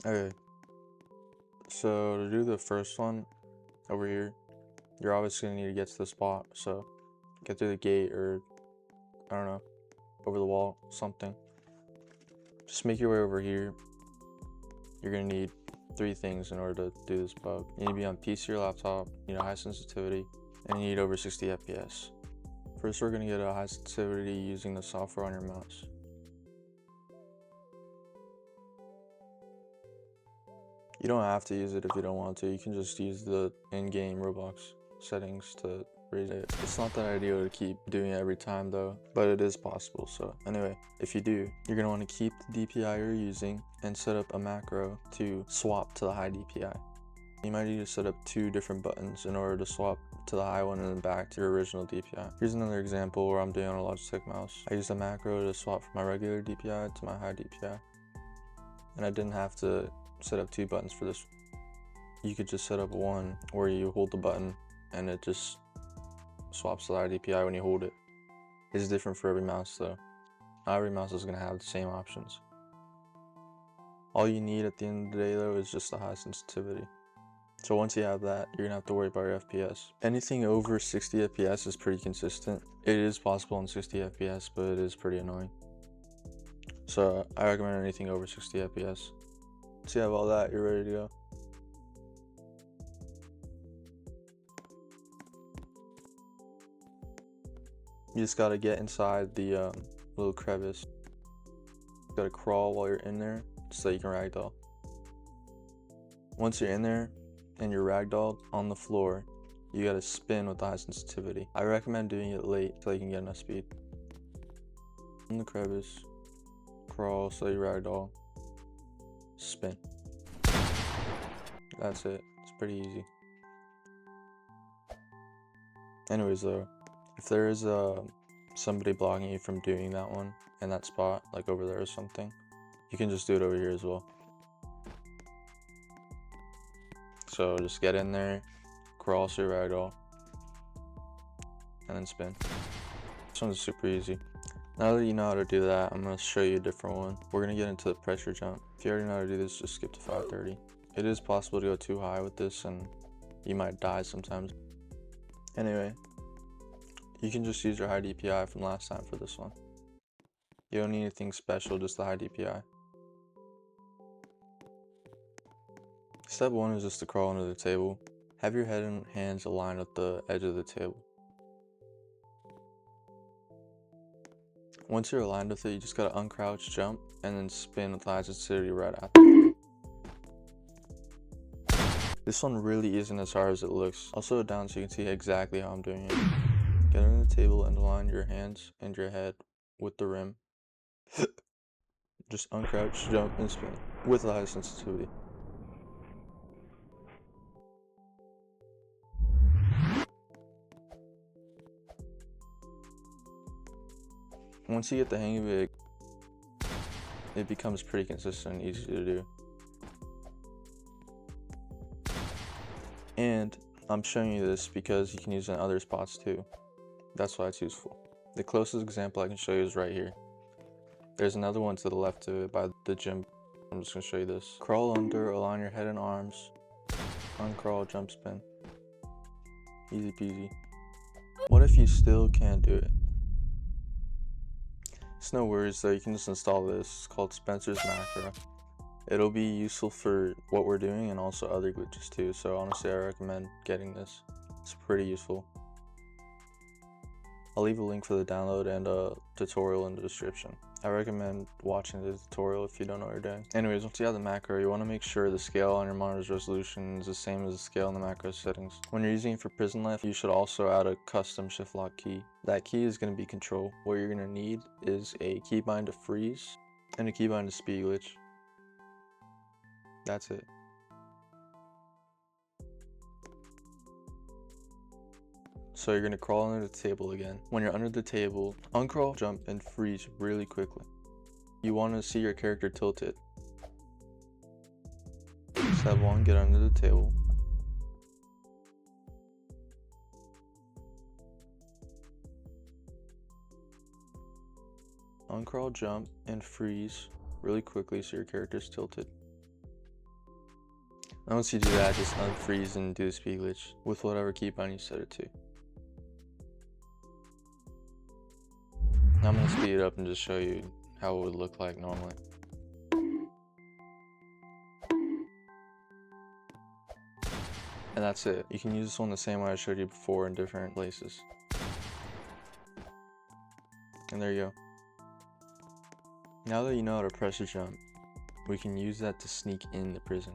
Okay, so to do the first one over here, you're obviously gonna need to get to the spot. So get through the gate, or I don't know, over the wall, something. Just make your way over here. You're gonna need 3 things in order to do this bug. You need to be on PC or laptop, you need high sensitivity, and you need over 60 FPS. First, we're gonna get a high sensitivity using the software on your mouse. You don't have to use it if you don't want to. You can just use the in-game Roblox settings to raise it. It's not that ideal to keep doing it every time though, but it is possible. So anyway, if you do, you're gonna want to keep the DPI you're using and set up a macro to swap to the high DPI. You might need to set up 2 different buttons in order to swap to the high one and then back to your original DPI. Here's another example where I'm doing on a Logitech mouse. I used a macro to swap from my regular DPI to my high DPI, and I didn't have to set up 2 buttons for this. You could just set up one where you hold the button and it just swaps to the high DPI when you hold it. It's different for every mouse though. Not every mouse is going to have the same options. All you need at the end of the day though is just the high sensitivity. So once you have that, you're gonna have to worry about your FPS. Anything over 60 FPS is pretty consistent. It is possible on 60 FPS, but it is pretty annoying. So I recommend anything over 60 FPS. Once you have all that, you're ready to go. You just gotta get inside the little crevice. You gotta crawl while you're in there so you can ragdoll. Once you're in there and you're ragdolled on the floor, you gotta spin with the high sensitivity. I recommend doing it late so you can get enough speed. In the crevice, crawl so you ragdoll, spin. That's it. It's pretty easy. Anyways though, if there is somebody blocking you from doing that one in that spot, like over there or something, you can just do it over here as well. So just get in there, crawl through ragdoll, and then spin. This one's super easy. Now that you know how to do that, I'm going to show you a different one. We're going to get into the pressure jump. If you already know how to do this, just skip to 530. It is possible to go too high with this and you might die sometimes. Anyway, you can just use your high DPI from last time for this one. You don't need anything special, just the high DPI. Step 1 is just to crawl under the table. Have your head and hands aligned with the edge of the table. Once you're aligned with it, you just gotta uncrouch, jump, and then spin with high sensitivity right after. This one really isn't as hard as it looks. I'll slow it down so you can see exactly how I'm doing it. Get under the table and align your hands and your head with the rim. Just uncrouch, jump, and spin with the high sensitivity. Once you get the hang of it, it becomes pretty consistent and easy to do. And I'm showing you this because you can use it in other spots too. That's why it's useful. The closest example I can show you is right here. There's another one to the left of it by the gym. I'm just gonna show you this. Crawl under, align your head and arms, uncrawl, jump, spin. Easy peasy. What if you still can't do it? It's no worries though, you can just install this. It's called Spencer's Macro. It'll be useful for what we're doing and also other glitches too, so honestly I recommend getting this. It's pretty useful. I'll leave a link for the download and a tutorial in the description. I recommend watching the tutorial if you don't know what you're doing. Anyways, once you have the macro, you want to make sure the scale on your monitor's resolution is the same as the scale in the macro settings. When you're using it for prison life, you should also add a custom shift lock key. That key is going to be control. What you're going to need is a keybind to freeze and a keybind to speed glitch. That's it. So you're gonna crawl under the table again. When you're under the table, uncrawl, jump, and freeze really quickly. You want to see your character tilted. Step 1, get under the table. Uncrawl, jump, and freeze really quickly so your character's tilted. And once you do that, just unfreeze and do the speed glitch with whatever keybind you set it to. Now I'm gonna speed it up and just show you how it would look like normally. And that's it. You can use this one the same way I showed you before in different places. And there you go. Now that you know how to pressure jump, we can use that to sneak in the prison.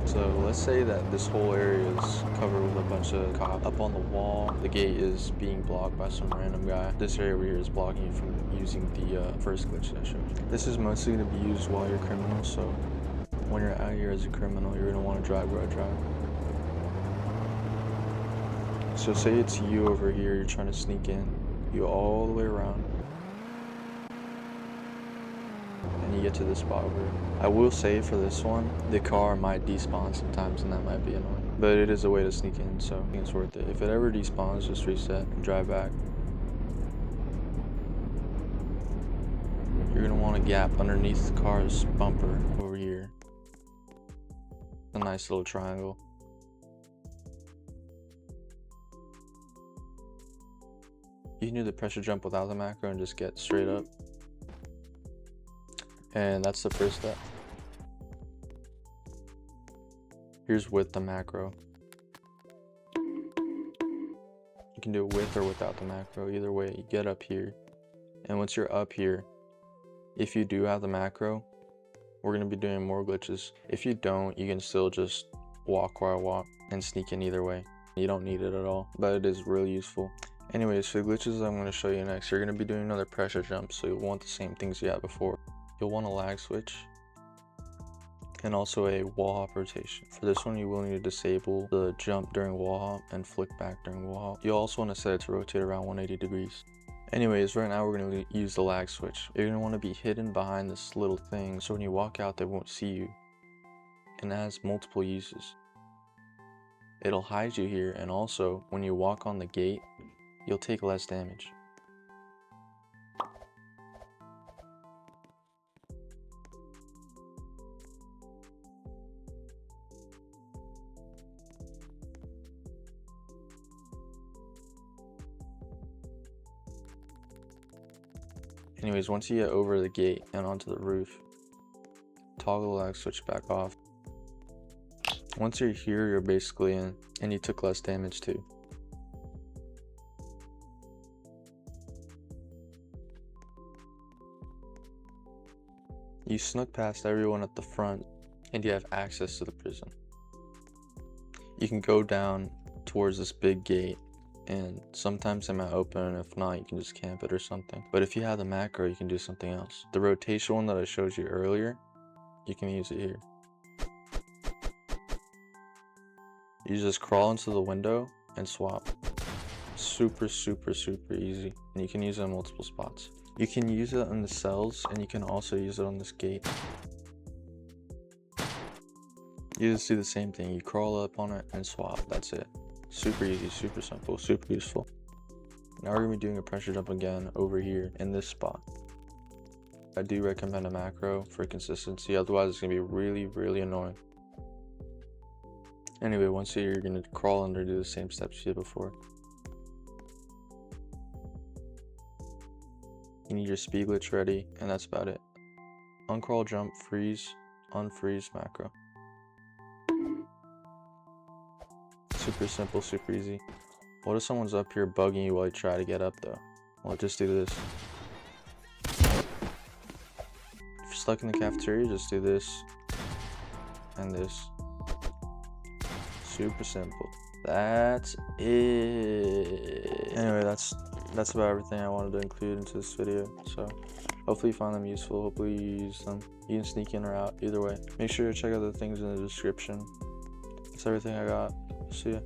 So let's say that this whole area is covered with a bunch of cops. Up on the wall, the gate is being blocked by some random guy. This area over here is blocking you from using the first glitch that I showed you. This is mostly going to be used while you're a criminal, so when you're out here as a criminal, you're going to want to drive where I drive. So say it's you over here, you're trying to sneak in. You go all the way around. And you get to this spot over here. I will say for this one, the car might despawn sometimes and that might be annoying. But it is a way to sneak in, so I think it's worth it. If it ever despawns, just reset and drive back. You're going to want a gap underneath the car's bumper over here. A nice little triangle. You can do the pressure jump without the macro and just get straight up. And that's the first step. Here's with the macro. You can do it with or without the macro. Either way, you get up here. And once you're up here, if you do have the macro, we're going to be doing more glitches. If you don't, you can still just walk where I walk and sneak in either way. You don't need it at all, but it is really useful. Anyways, for the glitches I'm going to show you next, you're going to be doing another pressure jump, so you'll want the same things you had before. You'll want a lag switch and also a wall hop rotation. For this one, you will need to disable the jump during wall hop and flick back during wall hop. You'll also want to set it to rotate around 180 degrees. Anyways, right now we're going to use the lag switch. You're going to want to be hidden behind this little thing, so when you walk out, they won't see you. And it has multiple uses. It'll hide you here, and also when you walk on the gate, you'll take less damage. Anyways, once you get over the gate and onto the roof, toggle the lag switch back off. Once you're here, you're basically in, and you took less damage too. You snuck past everyone at the front, and you have access to the prison. You can go down towards this big gate, and sometimes they might open, and if not, you can just camp it or something. But if you have the macro, you can do something else. The rotation one that I showed you earlier, you can use it here. You just crawl into the window and swap. Super easy, and you can use it in multiple spots. You can use it on the cells, and you can also use it on this gate. You just do the same thing. You crawl up on it and swap. That's it. Super easy, super simple, super useful. Now we're going to be doing a pressure jump again over here in this spot. I do recommend a macro for consistency, otherwise it's going to be really annoying. Anyway, once you're going to crawl under, do the same steps you did before. You need your speed glitch ready, and that's about it. Uncrawl, jump, freeze, unfreeze, macro. Super simple, super easy. What if someone's up here bugging you while you try to get up though? Well, just do this. If you're stuck in the cafeteria, just do this and this. Super simple. That's it. Anyway, that's about everything I wanted to include into this video. So hopefully you find them useful. Hopefully you use them. You can sneak in or out either way. Make sure to check out the things in the description. That's everything I got. See ya.